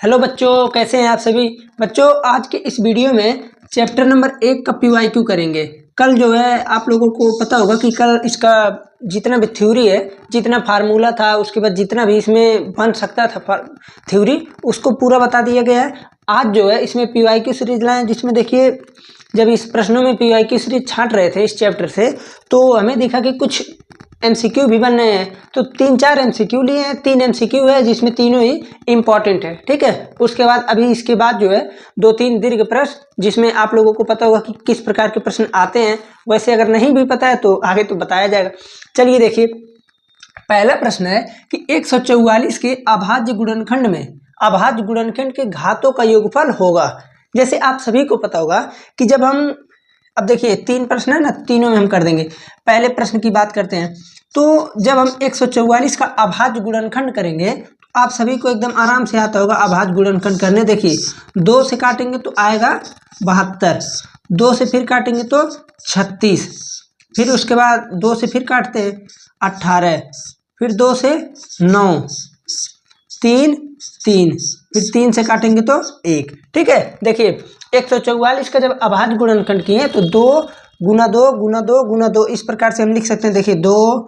Hello बच्चों, कैसे हैं आप सभी बच्चों। आज के इस वीडियो में चैप्टर नंबर 1 का पीवाईक्यू करेंगे। कल जो है आप लोगों को पता होगा कि कल इसका जितना भी थ्योरी है, जितना फार्मूला था, उसके बाद जितना भी इसमें बन सकता था थ्योरी, उसको पूरा बता दिया गया है। आज जो है इसमें पीवाईक्यू सीरीज लाए, जिसमें देखिए जब इस प्रश्नों में पीवाईक्यू सीरीज छांट रहे थे इस चैप्टर से, तो हमें दिखा कि कुछ एमसीक्यू भी बन रहे हैं। तो 3-4 एमसीक्यू लिए हैं, 3 एमसीक्यू है जिसमें तीनों ही इंपॉर्टेंट है, ठीक है। उसके बाद अभी इसके बाद जो है 2-3 दीर्घ प्रश्न, जिसमें आप लोगों को पता होगा कि किस प्रकार के प्रश्न आते हैं। वैसे अगर नहीं भी पता है तो आगे तो बताया जाएगा। चलिए देखिए, पहला प्रश्न है कि 144 के अभाज्य गुणनखंड में अभाज्य गुणनखंड के घातों का योगफल होगा। जैसे आप सभी को पता होगा कि जब हम, अब देखिए 3 प्रश्न है ना, तीनों में हम कर देंगे। पहले प्रश्न की बात करते हैं। तो जब हम 144 का अभाज्य गुणनखंड करेंगे तो आप सभी को एकदम आराम से आता होगा अभाज्य गुणनखंड करने। देखिए 2 से काटेंगे तो आएगा 72, 2 से फिर काटेंगे तो 36, फिर उसके बाद 2 से फिर काटते हैं 18, फिर 2 से 9, 3, 3, फिर 3 से काटेंगे तो 1, ठीक है। देखिए 144 का जब अभाज्य गुणनखंड किए तो 2 गुना 2 गुना 2 गुना 2, इस प्रकार से हम लिख सकते हैं। देखिए 2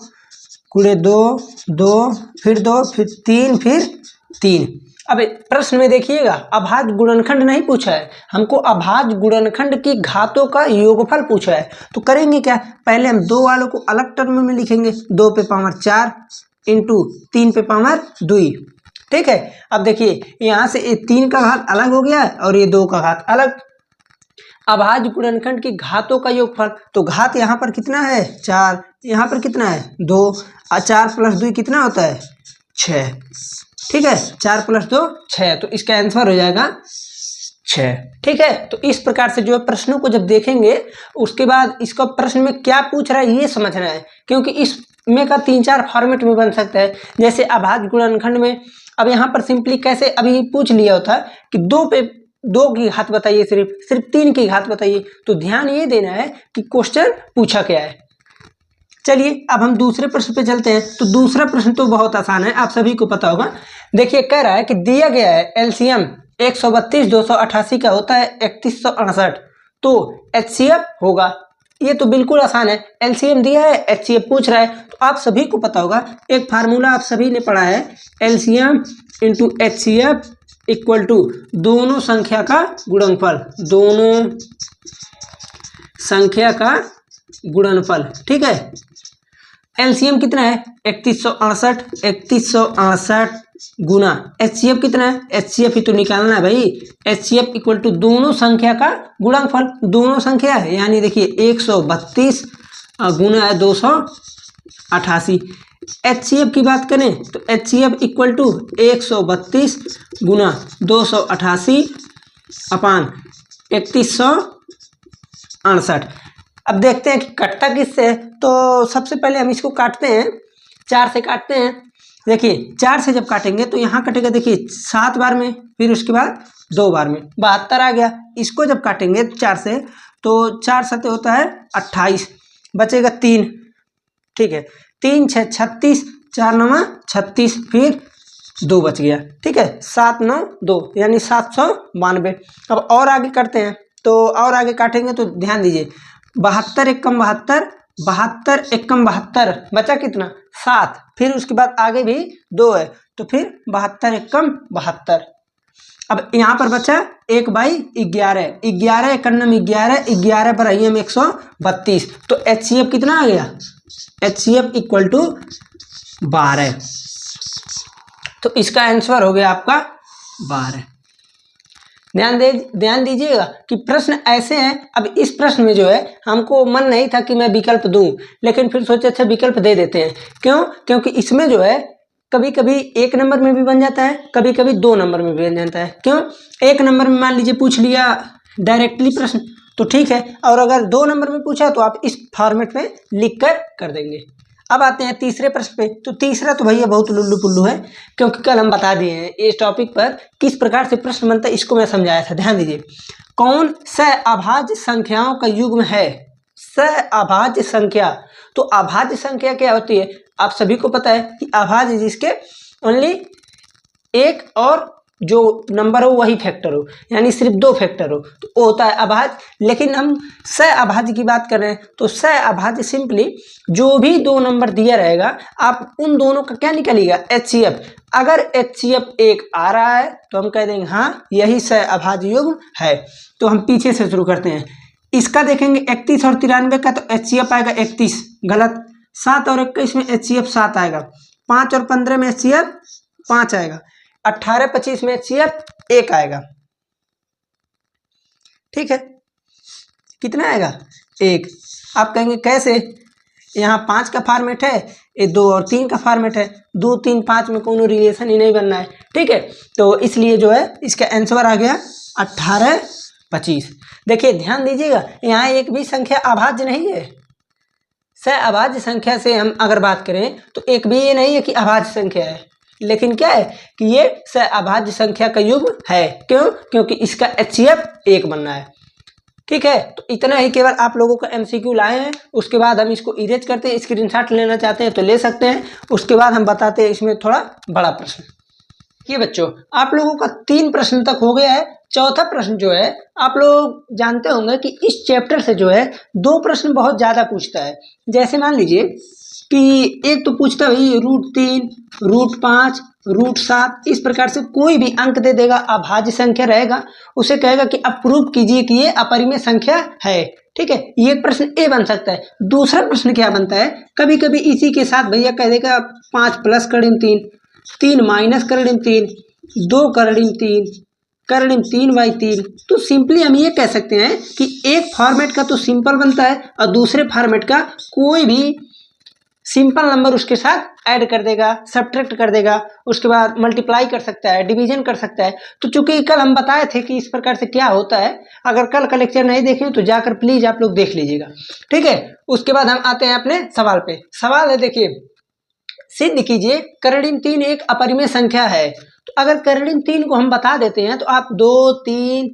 गुणे 2, 2 फिर 2 फिर 3 फिर 3। अब प्रश्न में देखिएगा अभाज्य गुणनखंड नहीं पूछा है, हमको अभाज्य गुणनखंड की घातों का योगफल पूछा है। तो करेंगे क्या, पहले हम 2 वालों को अलग टर्म में लिखेंगे। 2 पे पावर 4 इंटू 3 पे पावर 2, ठीक है। अब देखिए यहाँ से ये 3 का घात अलग हो गया और ये 2 का घात अलग। अभाज्य गुणनखंड की घातों का योगफल, तो घात यहाँ पर कितना है 4, यहाँ पर कितना है 2, और 4 + 2 कितना होता है 6, ठीक है। 4 + 2 6, तो इसका आंसर हो जाएगा 6, ठीक है। तो इस प्रकार से जो है प्रश्नों को जब देखेंगे उसके बाद इसका प्रश्न में क्या पूछ रहा है ये समझना है, क्योंकि इसमें का 3-4 फॉर्मेट में बन सकता है। जैसे अभाज्य गुणनखंड में अब यहाँ पर सिंपली कैसे अभी पूछ लिया होता कि 2 पे 2 की घात बताइए, सिर्फ 3 की घात बताइए। तो ध्यान ये देना है कि क्वेश्चन पूछा क्या है। चलिए अब हम दूसरे प्रश्न पे चलते हैं। तो दूसरा प्रश्न तो बहुत आसान है, आप सभी को पता होगा। देखिए कह रहा है कि दिया गया है एलसीएम 132 288 का होता है 3168, तो एचसीएफ होगा। ये तो बिल्कुल आसान है, एलसीएम दिया है, एचसीएफ पूछ रहा है। तो आप सभी को पता होगा एक फार्मूला आप सभी ने पढ़ा है, LCM into HCF equal to दोनों संख्या का गुणनफल, दोनों संख्या का गुणनफल, ठीक है। एलसीएम कितना है 3168, 3168 गुना एचसीएफ कितना है, एचसीएफ ही तो निकालना है भाई। एचसीएफ इक्वल टू दोनों संख्या का गुणनफल, दोनों संख्या है यानी देखिए 132 गुना है 288। एचसीएफ की बात करें तो एचसीएफ इक्वल टू 132 गुना 288 अपान 3168। अब देखते हैं कि कटता किससे है। तो सबसे पहले हम इसको काटते हैं, 4 से काटते हैं। देखिए 4 से जब काटेंगे तो यहाँ कटेगा, देखिए 7 बार में, फिर उसके बाद 2 बार में 72 आ गया। इसको जब काटेंगे 4 से तो 4 7 होता है 28, बचेगा 3, ठीक है। 3 6 36, 4 9 36, फिर 2 बच गया, ठीक है। 7 9 2 यानी 792। अब और आगे करते हैं, तो और आगे काटेंगे तो ध्यान दीजिए 72 एकम 72, 72 एकम 72, बचा कितना 7, फिर उसके बाद आगे भी 2 है तो फिर 72 एकम 72। अब यहाँ पर बचा 1/11, 11 एकम 11, 11 पर आई हम 132। तो एचसीएफ कितना आ गया, एचसीएफ इक्वल टू 12। तो इसका आंसर हो गया आपका 12। ध्यान दीजिएगा कि प्रश्न ऐसे हैं। अब इस प्रश्न में जो है हमको मन नहीं था कि मैं विकल्प दूं, लेकिन फिर सोचे अच्छा विकल्प दे देते हैं। क्यों, क्योंकि इसमें जो है कभी कभी 1 नंबर में भी बन जाता है, कभी कभी 2 नंबर में भी बन जाता है। क्यों, 1 नंबर में मान लीजिए पूछ लिया डायरेक्टली प्रश्न तो ठीक है, और अगर 2 नंबर में पूछा तो आप इस फॉर्मेट में लिख कर देंगे। अब आते हैं तीसरे प्रश्न पे। तो तीसरा तो भैया बहुत लुल्लू पुल्लू है, क्योंकि कल हम बता दिए हैं इस टॉपिक पर किस प्रकार से प्रश्न बनता है, इसको मैं समझाया था। ध्यान दीजिए, कौन सहअभाज्य संख्याओं का युग्म है, सहअभाज्य संख्या। तो अभाज्य संख्या क्या होती है, आप सभी को पता है कि अभाज्य जिसके ओनली एक और जो नंबर हो वही फैक्टर हो, यानी सिर्फ 2 फैक्टर हो तो वो होता है अभाज्य। लेकिन हम सहअभाज्य की बात कर रहे हैं तो सहअभाज्य सिंपली जो भी 2 नंबर दिया रहेगा आप उन दोनों का क्या निकालिएगा, HCF। अगर HCF 1 आ रहा है तो हम कह देंगे हाँ यही सहअभाज्य युग्म है। तो हम पीछे से शुरू करते हैं। इसका देखेंगे 31 और 93 का, तो HCF आएगा 31, गलत। 7 और 21 में HCF 7 आएगा। 5 और 15 में HCF 5 आएगा। 18 25 में HCF 1 आएगा। ठीक है, कितना आएगा, 1। आप कहेंगे कैसे, यहाँ 5 का फॉर्मेट है, ये 2 और 3 का फॉर्मेट है, 2 3 5 में कोनो रिलेशन ही नहीं बनना है। ठीक है, तो इसलिए जो है इसका आंसर आ गया 18 25। देखिए ध्यान दीजिएगा, यहाँ एक भी संख्या अभाज्य नहीं है। सहअभाज्य संख्या से हम अगर बात करें तो एक भी ये नहीं है कि अभाज्य संख्या है, लेकिन क्या है कि ये सहअभाज्य संख्या का युग्म है। क्यों, क्योंकि इसका HCF 1 बनना है। ठीक है, तो इतना ही केवल आप लोगों का MCQ लाए हैं। उसके बाद हम इसको इरेज करते हैं। स्क्रीनशॉट लेना चाहते हैं तो ले सकते हैं। उसके बाद हम बताते हैं इसमें थोड़ा बड़ा प्रश्न। ये बच्चों आप लोगों का 3 प्रश्न तक हो गया है। चौथा प्रश्न जो है आप लोग जानते होंगे कि इस चैप्टर से जो है 2 प्रश्न बहुत ज़्यादा पूछता है। जैसे मान लीजिए कि एक तो पूछता है √3, √5, √7, इस प्रकार से कोई भी अंक दे देगा, अभाज्य संख्या रहेगा, उसे कहेगा कि अब प्रूव कीजिए कि ये अपरिमेय संख्या है। ठीक है, ये एक प्रश्न ए बन सकता है। दूसरा प्रश्न क्या बनता है, कभी कभी इसी के साथ भैया कह देगा 5 + करीब 3, 3 - करीब 3, 2 करीब 3, करीब 3/3। तो सिंपली हम ये कह सकते हैं कि एक फॉर्मेट का तो सिंपल बनता है और दूसरे फॉर्मेट का कोई भी सिंपल नंबर उसके साथ ऐड कर देगा, सब्ट्रैक्ट कर देगा, उसके बाद मल्टीप्लाई कर सकता है, डिवीजन कर सकता है। तो चूंकि कल हम बताए थे कि इस प्रकार से क्या होता है, अगर कल का लेक्चर नहीं देखें तो जाकर प्लीज आप लोग देख लीजिएगा। ठीक है, उसके बाद हम आते हैं अपने सवाल पे। सवाल है, देखिए, सिद्ध कीजिए करीब 3 एक अपरिमेय संख्या है। तो अगर करीब 3 को हम बता देते हैं तो आप 2 3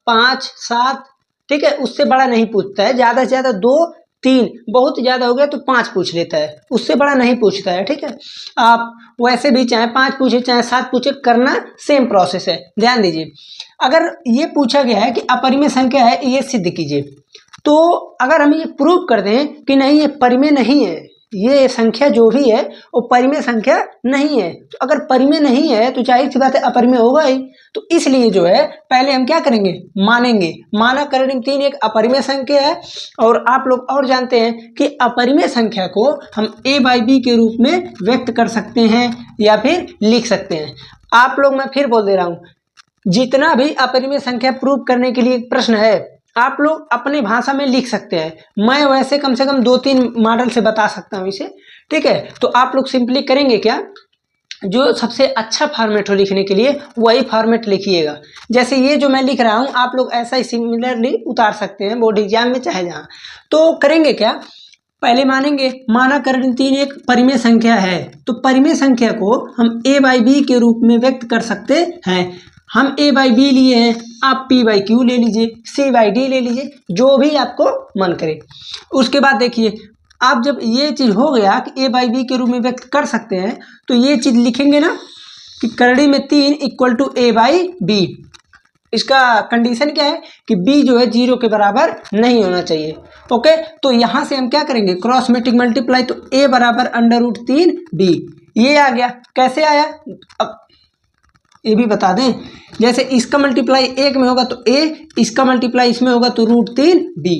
5 7, ठीक है, उससे बड़ा नहीं पूछता है। ज़्यादा से ज़्यादा 2 3, बहुत ज़्यादा हो गया तो 5 पूछ लेता है, उससे बड़ा नहीं पूछता है। ठीक है, आप वैसे भी चाहे 5 पूछे चाहे 7 पूछे, करना सेम प्रोसेस है। ध्यान दीजिए, अगर ये पूछा गया है कि अपरिमेय संख्या है, ये सिद्ध कीजिए, तो अगर हम ये प्रूव कर दें कि नहीं ये परिमेय नहीं है, ये संख्या जो भी है वो परिमेय संख्या नहीं है, तो अगर परिमेय नहीं है तो जाहिर सी बात है अपरिमेय होगा ही। तो इसलिए जो है पहले हम क्या करेंगे, मानेंगे, माना करीब 3 एक अपरिमेय संख्या है। और आप लोग और जानते हैं कि अपरिमेय संख्या को हम a/b के रूप में व्यक्त कर सकते हैं या फिर लिख सकते हैं। आप लोग, मैं फिर बोल दे रहा हूँ, जितना भी अपरिमेय संख्या प्रूव करने के लिए प्रश्न है आप लोग अपने भाषा में लिख सकते हैं। मैं वैसे कम से कम 2-3 मॉडल से बता सकता हूँ इसे। ठीक है, तो आप लोग सिंपली करेंगे क्या, जो सबसे अच्छा फॉर्मेट हो लिखने के लिए वही फॉर्मेट लिखिएगा। जैसे ये जो मैं लिख रहा हूँ आप लोग ऐसा ही सिमिलरली उतार सकते हैं बोर्ड एग्जाम में चाहे जहाँ। तो करेंगे क्या, पहले मानेंगे, माना करीब 3 एक परिमेय संख्या है, तो परिमेय संख्या को हम a/b के रूप में व्यक्त कर सकते हैं। हम a/b लिए हैं, आप p/q ले लीजिए, c/d ले लीजिए, जो भी आपको मन करे। उसके बाद देखिए, आप जब ये चीज़ हो गया कि a/b के रूप में व्यक्त कर सकते हैं, तो ये चीज़ लिखेंगे ना कि करीब में 3 = a/b। इसका कंडीशन क्या है कि b जो है 0 के बराबर नहीं होना चाहिए। ओके, तो यहाँ से हम क्या करेंगे, क्रॉस मैट्रिक मल्टीप्लाई, तो a बराबर √3b, ये आ गया। कैसे आया, अब ये भी बता दें, जैसे इसका मल्टीप्लाई 1 में होगा तो a, इसका मल्टीप्लाई इसमें होगा तो √3b।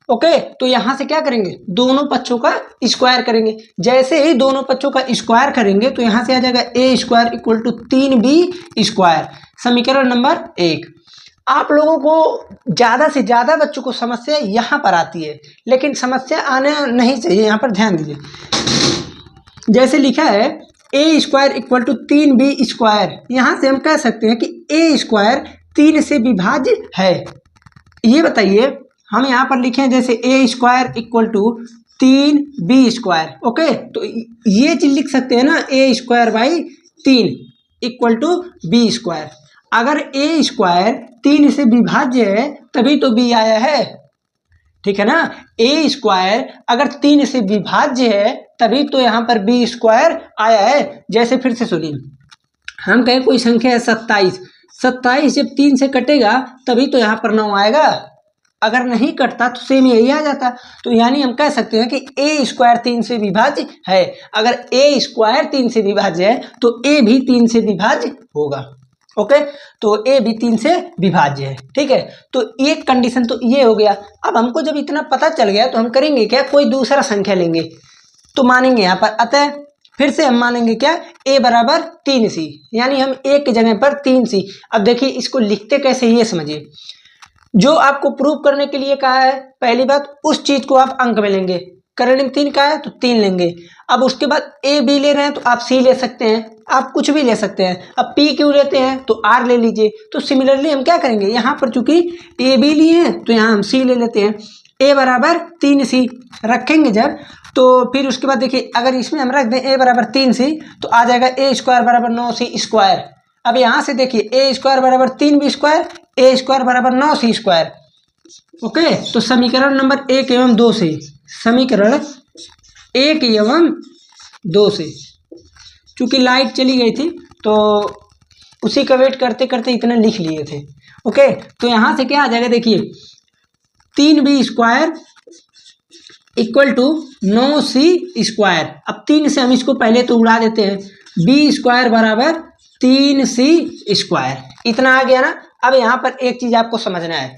ओके, तो यहाँ से क्या करेंगे, दोनों पक्षों का स्क्वायर करेंगे। जैसे ही दोनों पक्षों का स्क्वायर करेंगे तो यहाँ से आ जाएगा a² = 3b²। समीकरण नंबर 1। आप लोगों को ज़्यादा से ज़्यादा बच्चों को समस्या यहाँ पर आती है, लेकिन समस्या आना नहीं चाहिए, यहाँ पर ध्यान दीजिए। जैसे लिखा है a² = 3b², यहाँ से हम कह सकते हैं कि a² 3 से विभाज्य है। ये बताइए, हम यहाँ पर लिखें जैसे a² = 3b²। ओके, तो ये चीज लिख सकते हैं ना, a²/3 = b²। अगर a² 3 से विभाज्य है तभी तो b आया है। ठीक है ना, a² अगर 3 से विभाज्य है तभी तो यहाँ पर b² आया है। जैसे फिर से सुनिए, हम कहें कोई संख्या है 27, 27 जब 3 से कटेगा तभी तो यहाँ पर 9 आएगा, अगर नहीं कटता तो सेम यही आ जाता। तो यानी हम कह सकते हैं कि ए स्क्वायर 3 से विभाज्य है। अगर ए स्क्वायर 3 से विभाज्य है तो ए भी 3 से विभाज्य होगा। ओके, तो ए भी 3 से विभाज्य है। ठीक है, तो एक कंडीशन तो ये हो गया। अब हमको जब इतना पता चल गया तो हम करेंगे क्या, कोई दूसरा संख्या लेंगे तो मानेंगे यहाँ पर, अतः फिर से हम मानेंगे क्या, a बराबर 3c, यानी हम a की जगह पर 3c। अब देखिए इसको लिखते कैसे ये समझिए। जो आपको प्रूव करने के लिए कहा है, पहली बात उस चीज को आप अंक में लेंगे। करण 3 का है तो 3 लेंगे। अब उसके बाद a b ले रहे हैं तो आप c ले सकते हैं, आप कुछ भी ले सकते हैं। अब p क्यों लेते हैं तो r ले लीजिए। तो सिमिलरली हम क्या करेंगे, यहाँ पर चूंकि a b लिए हैं तो यहाँ हम c ले लेते हैं। a बराबर 3c रखेंगे जब, तो फिर उसके बाद देखिए अगर इसमें हम रख दें a बराबर 3c तो आ जाएगा a स्क्वायर बराबर 9c स्क्वायर। अब यहाँ से देखिए a स्क्वायर बराबर 3b स्क्वायर, a स्क्वायर बराबर 9c स्क्वायर। ओके, तो समीकरण नंबर 1 एवं 2 से, समीकरण 1 एवं 2 से, चूंकि लाइट चली गई थी तो उसी का वेट करते करते इतना लिख लिए थे। ओके, तो यहाँ से क्या आ जाएगा देखिए, 3b square equal to 9c square. अब 3 से हम इसको पहले तो उड़ा देते हैं, b स्क्वायर बराबर 3c स्क्वायर। इतना आ गया ना। अब यहाँ पर एक चीज आपको समझना है,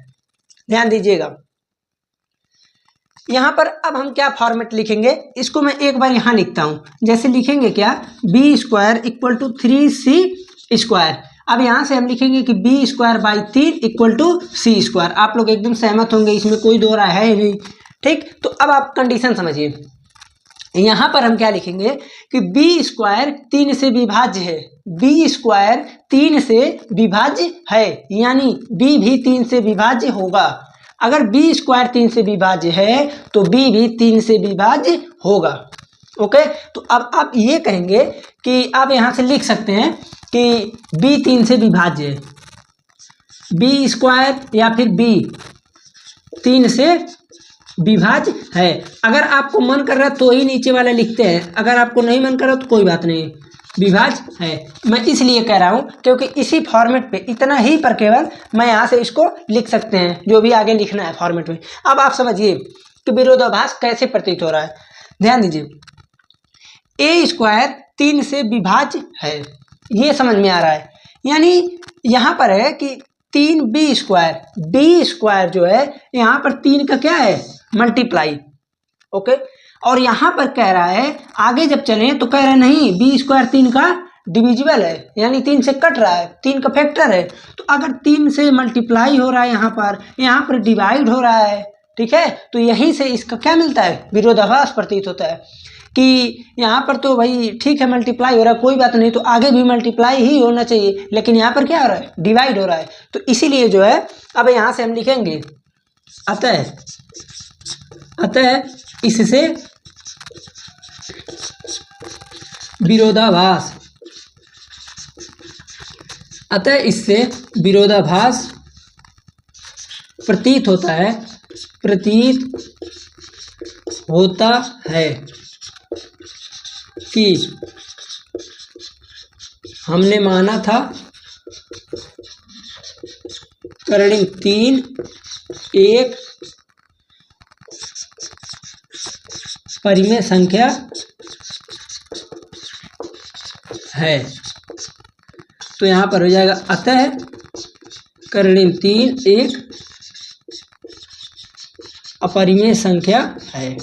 ध्यान दीजिएगा। यहाँ पर अब हम क्या फॉर्मेट लिखेंगे, इसको मैं एक बार यहाँ लिखता हूँ। जैसे लिखेंगे क्या, b square equal to 3c square. अब यहाँ से हम लिखेंगे कि b square by 3 equal to c square. आप लोग एकदम सहमत होंगे, इसमें कोई दो राय है ही नहीं। ठीक, तो अब आप कंडीशन समझिए। यहाँ पर हम क्या लिखेंगे कि b स्क्वायर 3 से विभाज्य है, b स्क्वायर 3 से विभाज्य है, यानी b भी 3 से विभाज्य होगा। अगर b स्क्वायर 3 से विभाज्य है तो b भी 3 से विभाज्य होगा। ओके, तो अब आप ये कहेंगे कि आप यहाँ से लिख सकते हैं कि b 3 से विभाज्य है, b स्क्वायर या फिर b 3 से विभाज्य है। अगर आपको मन कर रहा तो ही नीचे वाला लिखते हैं, अगर आपको नहीं मन कर रहा तो कोई बात नहीं, विभाज्य है। मैं इसलिए कह रहा हूँ क्योंकि इसी फॉर्मेट पे, इतना ही पर केवल मैं यहाँ से इसको लिख सकते हैं, जो भी आगे लिखना है फॉर्मेट में। अब आप समझिए कि विरोधाभास कैसे प्रतीत हो रहा है। ध्यान दीजिए, a स्क्वायर 3 से विभाज्य है, ये समझ में आ रहा है। यानी यहाँ पर है कि 3b स्क्वायर, b स्क्वायर जो है यहाँ पर 3 का क्या है, मल्टीप्लाई। ओके, और यहाँ पर कह रहा है आगे जब चले तो कह रहा है नहीं, b स्क्वायर 3 का डिविजिबल है, यानी 3 से कट रहा है, 3 का फैक्टर है। तो अगर 3 से मल्टीप्लाई हो रहा है, यहाँ पर डिवाइड हो रहा है, ठीक है, तो यहीं से इसका क्या मिलता है, विरोधाभास प्रतीत होता है कि यहाँ पर तो भाई ठीक है मल्टीप्लाई हो रहा है, कोई बात नहीं, तो आगे भी मल्टीप्लाई ही होना चाहिए, लेकिन यहाँ पर क्या हो रहा है, डिवाइड हो रहा है। तो इसीलिए जो है अब यहाँ से हम लिखेंगे अतः इससे विरोधाभास, अतः इससे विरोधाभास प्रतीत होता है कि हमने माना था करण 3 एक परिमेय संख्या है। तो यहाँ पर हो जाएगा अतः करण 3 एक अपरिमेय संख्या है।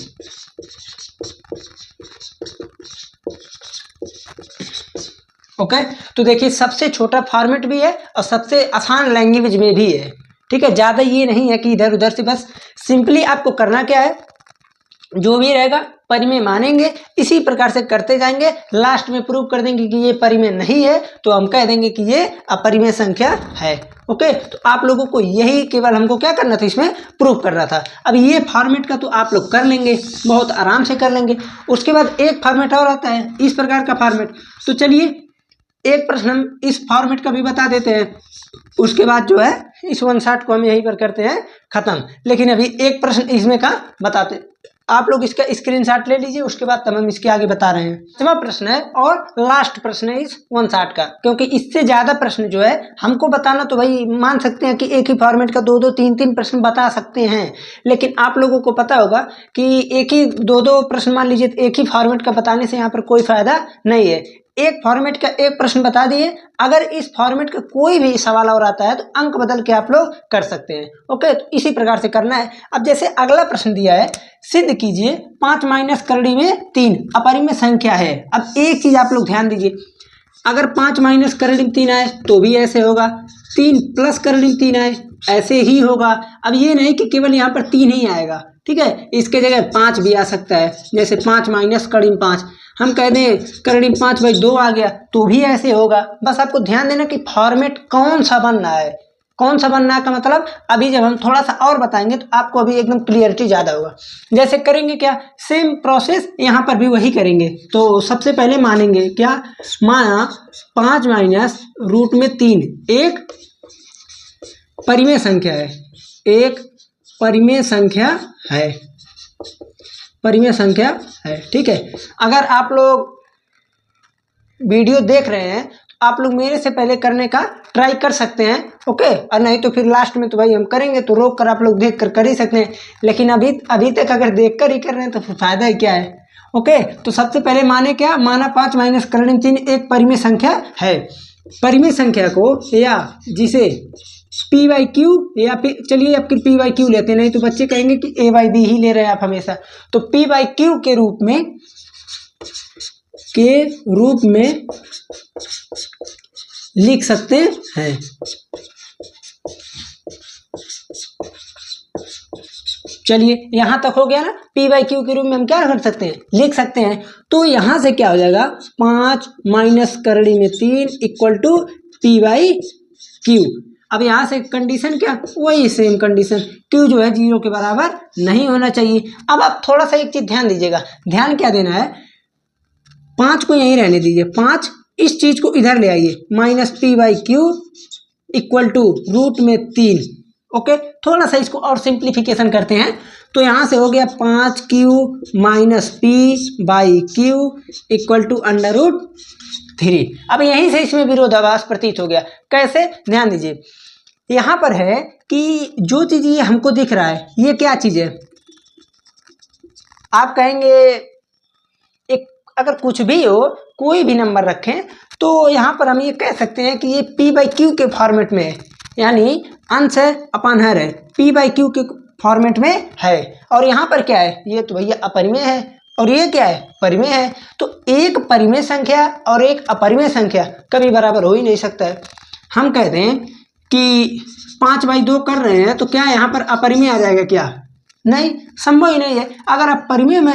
ओके, तो देखिए सबसे छोटा फॉर्मेट भी है और सबसे आसान लैंग्वेज में भी है। ठीक है, ज़्यादा ये नहीं है कि इधर उधर से, बस सिंपली आपको करना क्या है, जो भी रहेगा परिमेय मानेंगे, इसी प्रकार से करते जाएंगे, लास्ट में प्रूव कर देंगे कि ये परिमेय नहीं है तो हम कह देंगे कि ये अपरिमेय संख्या है। ओके, तो आप लोगों को यही केवल हमको क्या करना था, इसमें प्रूव करना था। अब ये फॉर्मेट का तो आप लोग कर लेंगे, बहुत आराम से कर लेंगे। उसके बाद एक फॉर्मेट और आता है, इस प्रकार का फॉर्मेट। तो चलिए एक प्रश्न हम इस फॉर्मेट का भी बता देते हैं, उसके बाद जो है इस 1 शॉट को हम यहीं पर करते हैं खत्म। लेकिन अभी एक प्रश्न इसमें का बताते आप लोग इसका स्क्रीनशॉट ले लीजिए, उसके बाद तब हम इसके आगे बता रहे हैं। 5वां प्रश्न है और लास्ट प्रश्न है इस 160 का, क्योंकि इससे ज्यादा प्रश्न जो है हमको बताना तो भाई मान सकते हैं कि एक ही फॉर्मेट का 2-2 3-3 प्रश्न बता सकते हैं, लेकिन आप लोगों को पता होगा कि एक ही 2-2 प्रश्न मान लीजिए, एक ही फॉर्मेट का बताने से यहाँ पर कोई फायदा नहीं है। एक फॉर्मेट का एक प्रश्न बता दिए, अगर इस फॉर्मेट का कोई भी सवाल और आता है तो अंक बदल के आप लोग कर सकते हैं। ओके, तो इसी प्रकार से करना है। अब जैसे अगला प्रश्न दिया है, सिद्ध कीजिए 5 माइनस करड़ी में 3 अपरिमेय संख्या है। अब एक चीज आप लोग ध्यान दीजिए, अगर 5 माइनस करड़ी में 3 आए तो भी ऐसे होगा, 3 प्लस करड़ी में 3 आए ऐसे ही होगा। अब ये नहीं कि केवल यहाँ पर 3 ही आएगा, ठीक है, इसके जगह 5 भी आ सकता है। जैसे 5 माइनस करड़ी में 5, हम कह दें करड़ी में 5 भाई 2 आ गया तो भी ऐसे होगा। बस आपको ध्यान देना कि फॉर्मेट कौन सा बनना है, कौन सा बनना है का मतलब अभी जब हम थोड़ा सा और बताएंगे तो आपको अभी एकदम क्लियरिटी ज़्यादा होगा। जैसे करेंगे क्या, सेम प्रोसेस यहाँ पर भी वही करेंगे। तो सबसे पहले मानेंगे क्या, माना 5 माइनस रूट में 3 एक परिमेय संख्या है, एक परिमेय संख्या है, परिमेय संख्या है, ठीक है। अगर आप लोग वीडियो देख रहे हैं तो आप लोग मेरे से पहले करने का ट्राई कर सकते हैं, ओके, और नहीं तो फिर लास्ट में तो भाई हम करेंगे तो रोक कर आप लोग देख कर ही सकते हैं, लेकिन अभी तक अगर देख कर ही कर रहे हैं तो फिर फायदा ही क्या है। ओके, तो सबसे पहले माने क्या, माना 5 माइनस करड़ी में 3 एक परिमेय संख्या है। परिमेय संख्या को या जिसे पी बाई क्यू, या फिर चलिए अब पी बाई क्यू लेते हैं, नहीं तो बच्चे कहेंगे कि ए बाई बी ही ले रहे हैं आप हमेशा, तो पी बाई क्यू के रूप में लिख सकते हैं। चलिए यहां तक हो गया ना, पी बाई क्यू के रूप में हम क्या कर सकते हैं, लिख सकते हैं। तो यहां से क्या हो जाएगा, 5 माइनस करड़ी में 3 equal to P by Q. अब यहाँ से कंडीशन क्या, वही सेम कंडीशन, क्यू जो है 0 के बराबर नहीं होना चाहिए। अब आप थोड़ा सा एक चीज ध्यान दीजिएगा, ध्यान क्या देना है, 5 को यहीं रहने दीजिए, 5 इस चीज को इधर ले आइए, minus P by Q equal to root में 3। ओके, थोड़ा सा इसको और सिंप्लीफिकेशन करते हैं, तो यहाँ से हो गया 5q minus P by Q equal to under root 3। अब यहीं से इसमें विरोधाभास प्रतीत हो गया। कैसे, ध्यान दीजिए, यहाँ पर है कि जो चीज ये हमको दिख रहा है ये क्या चीज है, आप कहेंगे एक अगर कुछ भी हो, कोई भी नंबर रखें तो यहाँ पर हम ये कह सकते हैं कि ये पी बाई क्यू के फॉर्मेट में है, यानी अंश है अपान हर है, पी बाई क्यू के फॉर्मेट में है। और यहाँ पर क्या है, ये तो भैया अपरिमेय है और ये क्या है, परिमेय है। तो एक परिमेय संख्या और एक अपरिमेय संख्या कभी बराबर हो ही नहीं सकता है। हम कहते हैं कि 5 बाई 2 कर रहे हैं तो क्या यहाँ पर अपरिमेय आ जाएगा, क्या नहीं, संभव ही नहीं है। अगर आप परिमेय में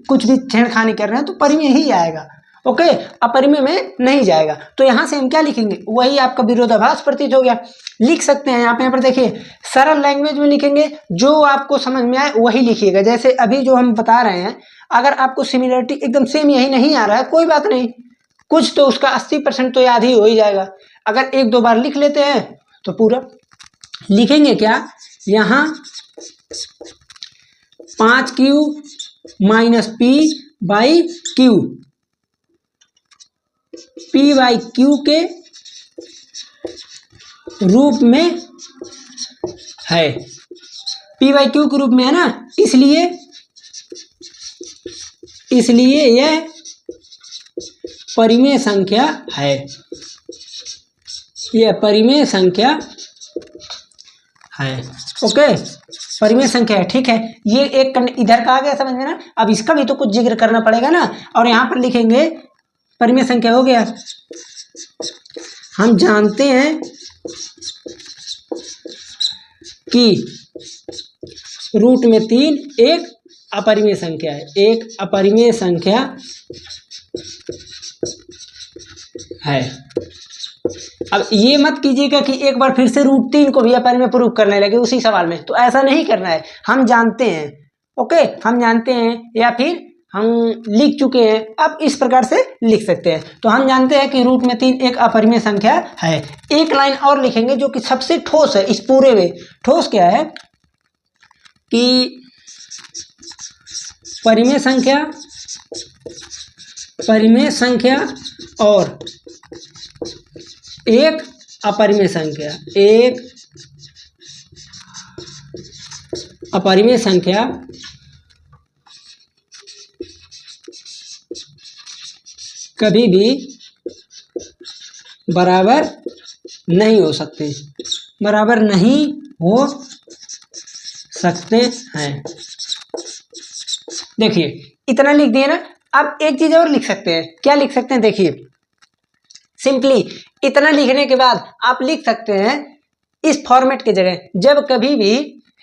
कुछ भी छेड़खानी कर रहे हैं तो परिमेय ही आएगा, ओके, अपरिमेय में नहीं जाएगा। तो यहाँ से हम क्या लिखेंगे, वही आपका विरोधाभास प्रतीत हो गया। लिख सकते हैं आप यहाँ पर देखिए, सरल लैंग्वेज में लिखेंगे, जो आपको समझ में आए वही लिखिएगा। जैसे अभी जो हम बता रहे हैं, अगर आपको सिमिलरिटी एकदम सेम यही नहीं आ रहा है, कोई बात नहीं, कुछ तो उसका 80% तो याद ही हो ही जाएगा। अगर 1-2 बार लिख लेते हैं तो पूरा लिखेंगे क्या, यहाँ 5q minus P by Q, P by Q के रूप में है, पी बाई क्यू के रूप में है ना, इसलिए यह परिमेय संख्या है, यह परिमेय संख्या है, ओके, परिमेय संख्या है, ठीक है। ये एक इधर का आ गया समझ में ना। अब इसका भी तो कुछ जिक्र करना पड़ेगा ना, और यहाँ पर लिखेंगे परिमेय संख्या हो गया। हम जानते हैं कि रूट में 3 एक अपरिमेय संख्या है, एक अपरिमेय संख्या है। अब ये मत कीजिएगा कि एक बार फिर से रूट 3 को भी अपरिमेय प्रूफ करने लगे उसी सवाल में, तो ऐसा नहीं करना है। हम जानते हैं, ओके, हम जानते हैं या फिर हम लिख चुके हैं, आप इस प्रकार से लिख सकते हैं। तो हम जानते हैं कि रूट में 3 एक अपरिमेय संख्या है। एक लाइन और लिखेंगे जो कि सबसे ठोस है इस पूरे में। ठोस क्या है कि परिमेय संख्या और एक अपरिमेय संख्या कभी भी बराबर नहीं हो सकते, हैं। देखिए इतना लिख दिए ना। अब एक चीज और लिख सकते हैं। क्या लिख सकते हैं? देखिए सिंपली इतना लिखने के बाद आप लिख सकते हैं इस फॉर्मेट की जगह, जब कभी भी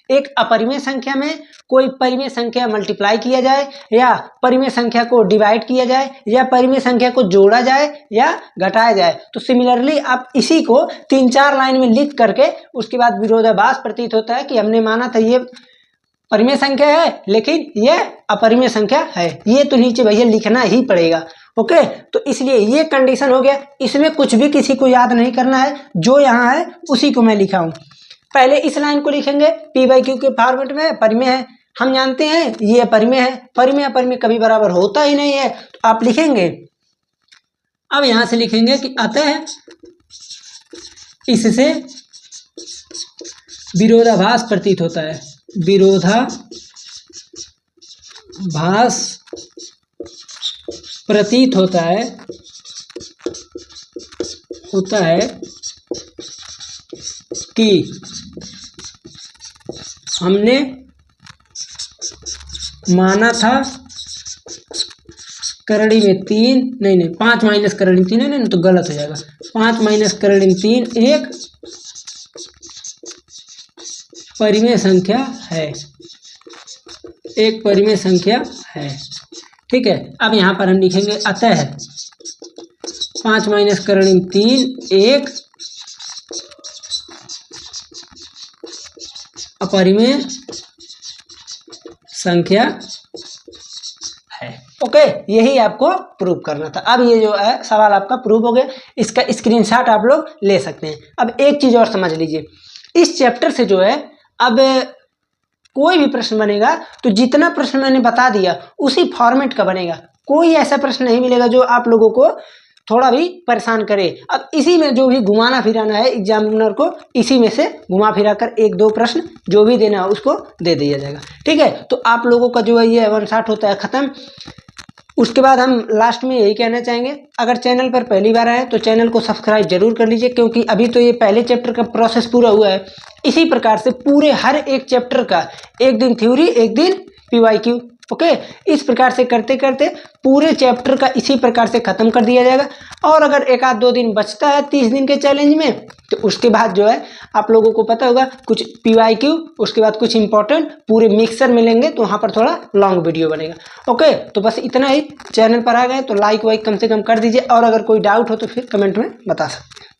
एक अपरिमेय संख्या में कोई परिमेय संख्या मल्टीप्लाई किया जाए या परिमेय संख्या को डिवाइड किया जाए या परिमेय संख्या को जोड़ा जाए या घटाया जाए, तो सिमिलरली आप इसी को 3-4 लाइन में लिख करके उसके बाद विरोधाभास प्रतीत होता है कि हमने माना था ये परिमेय संख्या है लेकिन ये अपरिमेय संख्या है, ये तो नीचे भैया लिखना ही पड़ेगा। ओके, तो इसलिए ये कंडीशन हो गया। इसमें कुछ भी किसी को याद नहीं करना है, जो यहाँ है उसी को मैं लिखा हूँ। पहले इस लाइन को लिखेंगे, P/Q के फॉर्मेट में परिमेय है, हम जानते हैं ये परिमेय है, परिमेय कभी बराबर होता ही नहीं है, तो आप लिखेंगे। अब यहां से लिखेंगे कि अतः इससे विरोधाभास प्रतीत होता है, होता है कि हमने माना था करड़ी में 3 नहीं 5 माइनस करड़ी में 3 नहीं तो गलत हो जाएगा। 5 माइनस करड़ी में 3 एक परिमेय संख्या है, ठीक है। अब यहाँ पर हम लिखेंगे अतः 5 माइनस करड़ी में 3 एक अपरिमेय संख्या है। ओके, यही आपको प्रूव करना था। अब ये जो है सवाल आपका प्रूव हो गया, इसका स्क्रीनशॉट आप लोग ले सकते हैं। अब एक चीज और समझ लीजिए, इस चैप्टर से जो है अब कोई भी प्रश्न बनेगा तो जितना प्रश्न मैंने बता दिया उसी फॉर्मेट का बनेगा। कोई ऐसा प्रश्न नहीं मिलेगा जो आप लोगों को थोड़ा भी परेशान करे। अब इसी में जो भी घुमाना फिराना है एग्जामिनर को, इसी में से घुमा फिरा कर 1-2 प्रश्न जो भी देना है उसको दे दिया जाएगा, ठीक है। तो आप लोगों का जो है ये 1 शॉट होता है ख़त्म। उसके बाद हम लास्ट में यही कहना चाहेंगे, अगर चैनल पर पहली बार आए तो चैनल को सब्सक्राइब जरूर कर लीजिए, क्योंकि अभी तो ये पहले चैप्टर का प्रोसेस पूरा हुआ है। इसी प्रकार से पूरे हर एक चैप्टर का एक दिन थ्योरी एक दिन PYQ, ओके। इस प्रकार से करते करते पूरे चैप्टर का इसी प्रकार से ख़त्म कर दिया जाएगा। और अगर 1-2 दिन बचता है 30 दिन के चैलेंज में, तो उसके बाद जो है आप लोगों को पता होगा कुछ PYQ, उसके बाद कुछ इंपॉर्टेंट पूरे मिक्सर मिलेंगे, तो वहाँ पर थोड़ा लॉन्ग वीडियो बनेगा। ओके, तो बस इतना ही। चैनल पर आ गए तो लाइक वाइक कम से कम कर दीजिए, और अगर कोई डाउट हो तो फिर कमेंट में बता सकते हैं।